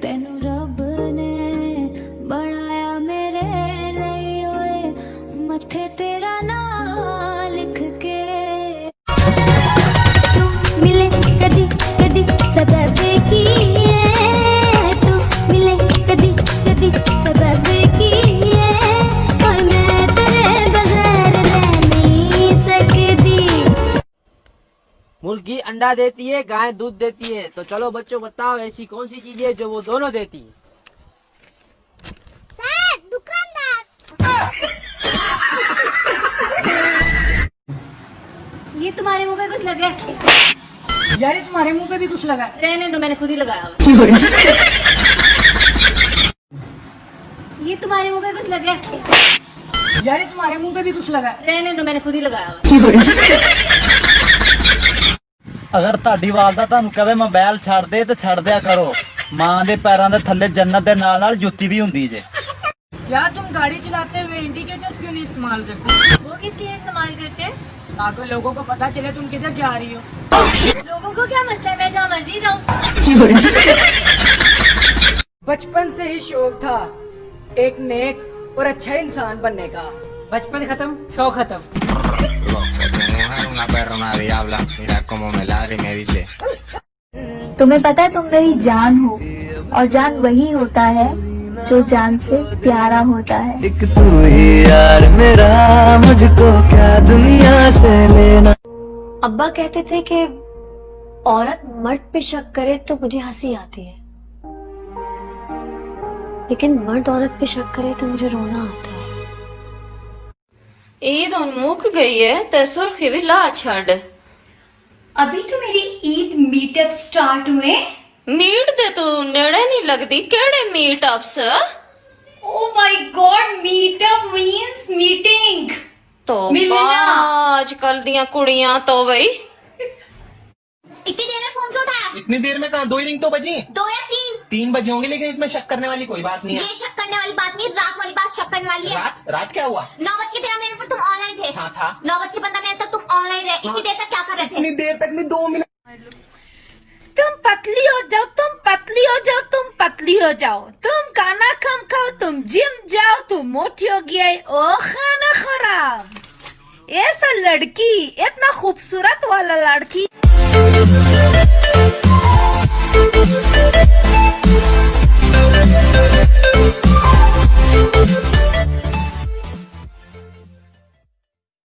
तेनू रब ने बनाया मेरे लिए ओए मथे तेरा नाम लिख के तू मिले कदी कदी सबब की तू मिले कदी कदी सबब की और मैं तेरे बगैर रह नहीं सकती। मुर्गी अंडा देती है, गाय दूध देती है, तो चलो बच्चों बताओ ऐसी कौन सी चीज है जो वो दोनों देती है? सर दुकानदार। ये तुम्हारे मुंह पे कुछ लगा है? यार ये तुम्हारे मुंह पे भी कुछ लगा है। रहने दो, मैंने खुद ही लगाया हुआ। ये तुम्हारे मुंह पे कुछ लगा है? यार ये तुम्हारे मुंह पे भी कुछ लगा है। रहने दो, मैंने खुद ही लगाया हुआ। ਅਗਰ ਤੁਹਾਡੀ ਵਾਲਦਾ ਤੁਹਾਨੂੰ ਕਹੇ ਮੋਬਾਈਲ ਛੱਡ ਦੇ ਤੇ ਛੱਡ ਦਿਆ ਕਰੋ। ਮਾਂ ਦੇ ਪੈਰਾਂ ਦੇ ਥੱਲੇ ਜੰਨਤ ਦੇ ਨਾਲ ਨਾਲ ਜੁੱਤੀ ਵੀ ਹੁੰਦੀ ਜੇ। यार तुम गाड़ी चलाते हुए इंडिकेटर्स क्यों नहीं इस्तेमाल करते? वो किस लिए इस्तेमाल करते हैं? ताकि लोगों को पता चले तुम किधर जा रही हो। लोगों को क्या मसला है, मैं जहाँ मर्जी जाऊँ। बचपन से ही शौक था एक नेक और अच्छा इंसान बनने का। बचपन खत्म, शौक खत्म। Una perra, una diabla, mira cómo me ladra y me dice. तुम्हें पता है तुम मेरी जान हो और जान वही होता है जो जान से प्यारा होता है। एक तू ही यार मेरा, मुझको क्या दुनिया से लेना। अब्बा कहते थे कि औरत मर्द पे शक करे तो मुझे हंसी आती है, लेकिन मर्द औरत पे शक करे तो मुझे रोना आता है। ईद हुण मुक गई है ते सुर्खी भी ला छड़। अभी तो मेरी ईद मीटअप स्टार्ट हुए। मीट दे तू नेड़े नहीं लगदी, केड़े meetups? Oh my God, meetup means meeting. तो मिलना। आजकल दियां कुड़ियां तो वही। इतनी देर में फोन क्यों उठाया? इतनी देर में कहा, 2 ही रिंग तो बजी। 2 या 3? 3 बजे होंगे, लेकिन इसमें शक करने वाली कोई बात नहीं है। ये शक करने वाली बात नहीं, रात वाली बात शक करने वाली है। रात क्या हुआ? 9:13 पर तुम ऑनलाइन थे। हाँ था। 9:15 तक तुम ऑनलाइन रहे। इतनी देर तक क्या कर रहे थे? इतनी देर तक नहीं, 2 मिनट। तुम पतली हो जाओ, तुम पतली हो जाओ, तुम पतली हो जाओ, तुम खाना कम खाओ, तुम जिम जाओ, तुम मोटी हो गया। ओ खाना खराब। ऐसा लड़की, इतना खूबसूरत वाला लड़की।